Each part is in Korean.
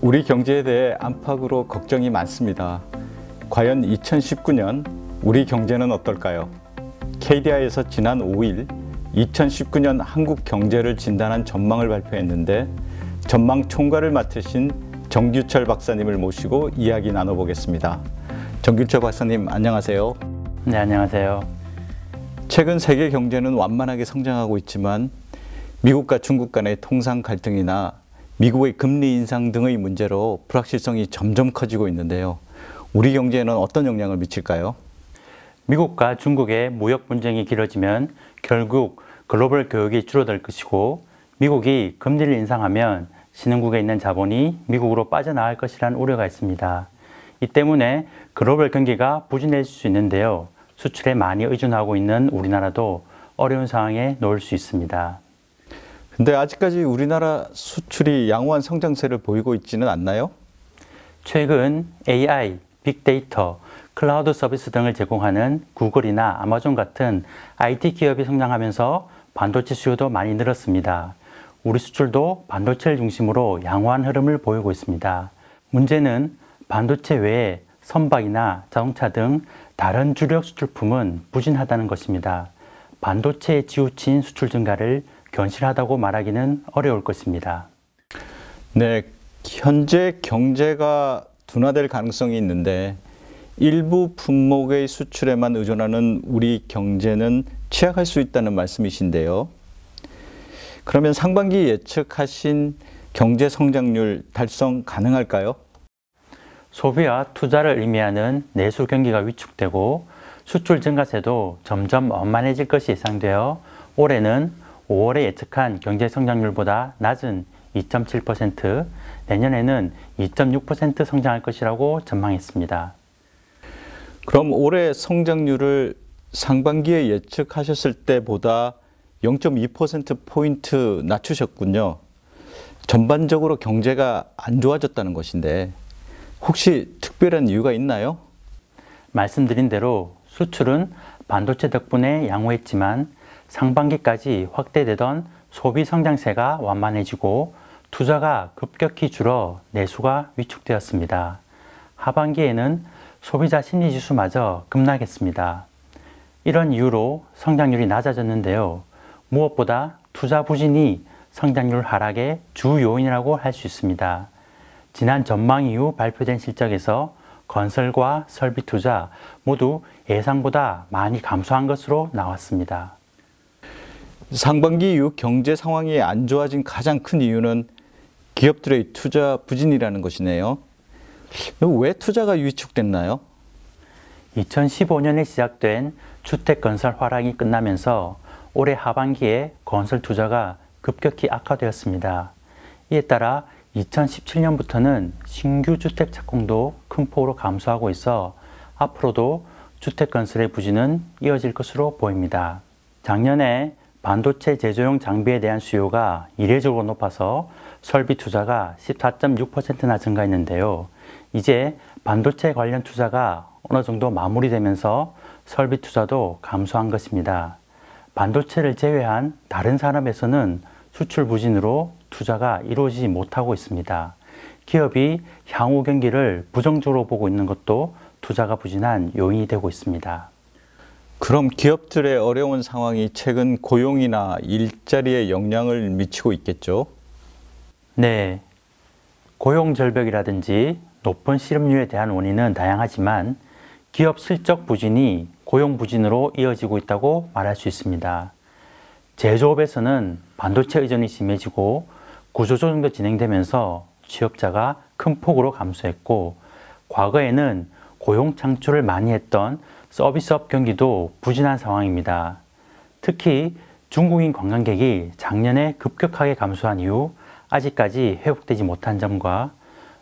우리 경제에 대해 안팎으로 걱정이 많습니다. 과연 2019년 우리 경제는 어떨까요? KDI에서 지난 5일 2019년 한국 경제를 진단한 전망을 발표했는데 전망 총괄을 맡으신 정규철 박사님을 모시고 이야기 나눠보겠습니다. 정규철 박사님 안녕하세요. 네, 안녕하세요. 최근 세계 경제는 완만하게 성장하고 있지만 미국과 중국 간의 통상 갈등이나 미국의 금리 인상 등의 문제로 불확실성이 점점 커지고 있는데요. 우리 경제에는 어떤 영향을 미칠까요? 미국과 중국의 무역 분쟁이 길어지면 결국 글로벌 교역이 줄어들 것이고 미국이 금리를 인상하면 신흥국에 있는 자본이 미국으로 빠져나갈 것이라는 우려가 있습니다. 이 때문에 글로벌 경기가 부진해질 수 있는데요. 수출에 많이 의존하고 있는 우리나라도 어려운 상황에 놓일 수 있습니다. 근데 아직까지 우리나라 수출이 양호한 성장세를 보이고 있지는 않나요? 최근 AI, 빅데이터, 클라우드 서비스 등을 제공하는 구글이나 아마존 같은 IT 기업이 성장하면서 반도체 수요도 많이 늘었습니다. 우리 수출도 반도체를 중심으로 양호한 흐름을 보이고 있습니다. 문제는 반도체 외에 선박이나 자동차 등 다른 주력 수출품은 부진하다는 것입니다. 반도체에 치우친 수출 증가를 견실하다고 말하기는 어려울 것입니다. 네, 현재 경제가 둔화될 가능성이 있는데 일부 품목의 수출에만 의존하는 우리 경제는 취약할 수 있다는 말씀이신데요. 그러면 상반기 예측하신 경제 성장률 달성 가능할까요? 소비와 투자를 의미하는 내수 경기가 위축되고 수출 증가세도 점점 원만해질 것이 예상되어 올해는 5월에 예측한 경제 성장률보다 낮은 2.7%, 내년에는 2.6% 성장할 것이라고 전망했습니다. 그럼 올해 성장률을 상반기에 예측하셨을 때보다 0.2%포인트 낮추셨군요. 전반적으로 경제가 안 좋아졌다는 것인데 혹시 특별한 이유가 있나요? 말씀드린 대로 수출은 반도체 덕분에 양호했지만 상반기까지 확대되던 소비 성장세가 완만해지고 투자가 급격히 줄어 내수가 위축되었습니다. 하반기에는 소비자 심리지수마저 급락했습니다. 이런 이유로 성장률이 낮아졌는데요. 무엇보다 투자 부진이 성장률 하락의 주 요인이라고 할 수 있습니다. 지난 전망 이후 발표된 실적에서 건설과 설비 투자 모두 예상보다 많이 감소한 것으로 나왔습니다. 상반기 이후 경제 상황이 안 좋아진 가장 큰 이유는 기업들의 투자 부진이라는 것이네요. 왜 투자가 위축됐나요? 2015년에 시작된 주택건설 화랑이 끝나면서 올해 하반기에 건설 투자가 급격히 악화되었습니다. 이에 따라 2017년부터는 신규 주택 착공도 큰 폭으로 감소하고 있어 앞으로도 주택 건설의 부진은 이어질 것으로 보입니다. 작년에 반도체 제조용 장비에 대한 수요가 이례적으로 높아서 설비 투자가 14.6%나 증가했는데요. 이제 반도체 관련 투자가 어느 정도 마무리되면서 설비 투자도 감소한 것입니다. 반도체를 제외한 다른 산업에서는 수출 부진으로 투자가 이루어지지 못하고 있습니다. 기업이 향후 경기를 부정적으로 보고 있는 것도 투자가 부진한 요인이 되고 있습니다. 그럼 기업들의 어려운 상황이 최근 고용이나 일자리에 영향을 미치고 있겠죠? 네. 고용 절벽이라든지 높은 실업률에 대한 원인은 다양하지만 기업 실적 부진이 고용 부진으로 이어지고 있다고 말할 수 있습니다. 제조업에서는 반도체 의존이 심해지고 구조조정도 진행되면서 취업자가 큰 폭으로 감소했고 과거에는 고용 창출을 많이 했던 서비스업 경기도 부진한 상황입니다. 특히 중국인 관광객이 작년에 급격하게 감소한 이후 아직까지 회복되지 못한 점과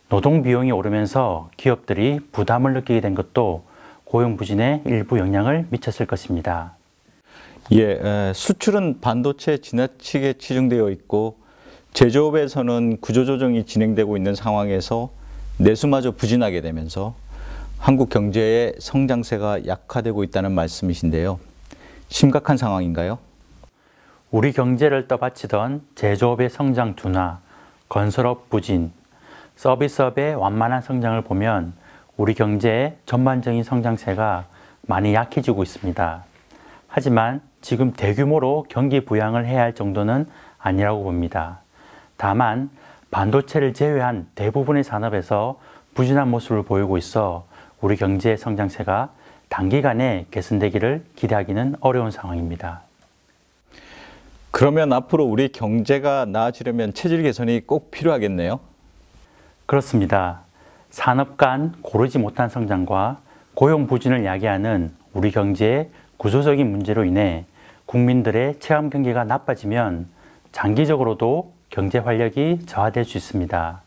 노동 비용이 오르면서 기업들이 부담을 느끼게 된 것도 고용 부진에 일부 영향을 미쳤을 것입니다. 수출은 반도체에 지나치게 치중되어 있고 제조업에서는 구조조정이 진행되고 있는 상황에서 내수마저 부진하게 되면서 한국 경제의 성장세가 약화되고 있다는 말씀이신데요. 심각한 상황인가요? 우리 경제를 떠받치던 제조업의 성장 둔화, 건설업 부진, 서비스업의 완만한 성장을 보면 우리 경제의 전반적인 성장세가 많이 약해지고 있습니다. 하지만 지금 대규모로 경기 부양을 해야 할 정도는 아니라고 봅니다. 다만 반도체를 제외한 대부분의 산업에서 부진한 모습을 보이고 있어 우리 경제의 성장세가 단기간에 개선되기를 기대하기는 어려운 상황입니다. 그러면 앞으로 우리 경제가 나아지려면 체질 개선이 꼭 필요하겠네요. 그렇습니다. 산업 간 고르지 못한 성장과 고용 부진을 야기하는 우리 경제의 구조적인 문제로 인해 국민들의 체감 경기가 나빠지면 장기적으로도 경제 활력이 저하될 수 있습니다.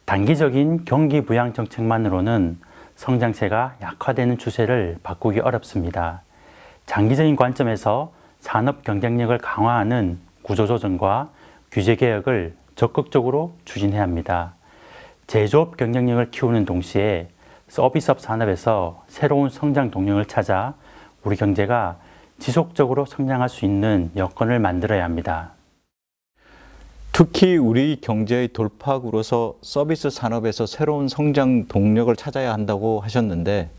단기적인 경기 부양 정책만으로는 성장세가 약화되는 추세를 바꾸기 어렵습니다. 장기적인 관점에서 산업 경쟁력을 강화하는 구조조정과 규제 개혁을 적극적으로 추진해야 합니다. 제조업 경쟁력을 키우는 동시에 서비스업 산업에서 새로운 성장 동력을 찾아 우리 경제가 지속적으로 성장할 수 있는 여건을 만들어야 합니다. 특히 우리 경제의 돌파구로서 서비스 산업에서 새로운 성장 동력을 찾아야 한다고 하셨는데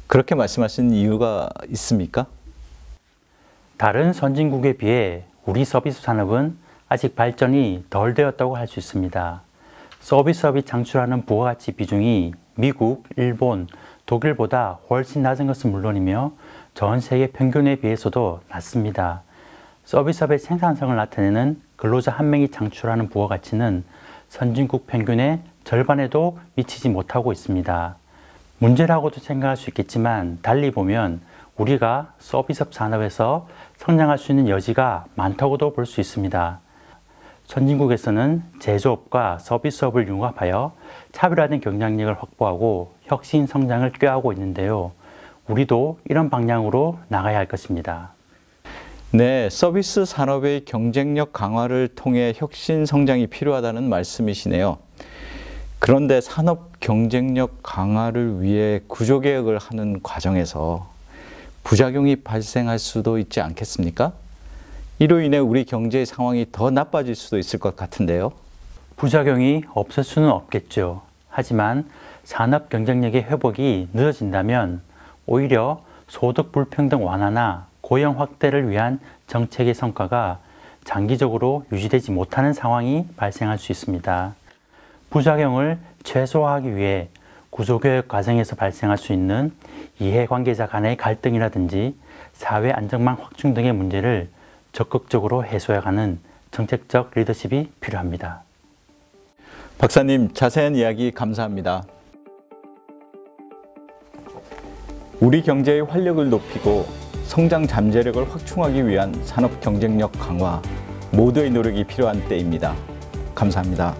그렇게 말씀하신 이유가 있습니까? 다른 선진국에 비해 우리 서비스 산업은 아직 발전이 덜 되었다고 할 수 있습니다. 서비스업이 창출하는 부가가치 비중이 미국, 일본, 독일보다 훨씬 낮은 것은 물론이며 전 세계 평균에 비해서도 낮습니다. 서비스업의 생산성을 나타내는 근로자 한 명이 창출하는 부가가치는 선진국 평균의 절반에도 미치지 못하고 있습니다. 문제라고도 생각할 수 있겠지만 달리 보면 우리가 서비스업 산업에서 성장할 수 있는 여지가 많다고도 볼 수 있습니다. 선진국에서는 제조업과 서비스업을 융합하여 차별화된 경쟁력을 확보하고 혁신 성장을 꾀하고 있는데요. 우리도 이런 방향으로 나가야 할 것입니다. 네, 서비스 산업의 경쟁력 강화를 통해 혁신 성장이 필요하다는 말씀이시네요. 그런데 산업 경쟁력 강화를 위해 구조개혁을 하는 과정에서 부작용이 발생할 수도 있지 않겠습니까? 이로 인해 우리 경제의 상황이 더 나빠질 수도 있을 것 같은데요. 부작용이 없을 수는 없겠죠. 하지만 산업 경쟁력의 회복이 늦어진다면 오히려 소득 불평등 완화나 고용 확대를 위한 정책의 성과가 장기적으로 유지되지 못하는 상황이 발생할 수 있습니다. 부작용을 최소화하기 위해 구조개혁 과정에서 발생할 수 있는 이해관계자 간의 갈등이라든지 사회 안정망 확충 등의 문제를 적극적으로 해소해가는 정책적 리더십이 필요합니다. 박사님, 자세한 이야기 감사합니다. 우리 경제의 활력을 높이고 성장 잠재력을 확충하기 위한 산업 경쟁력 강화, 모두의 노력이 필요한 때입니다. 감사합니다.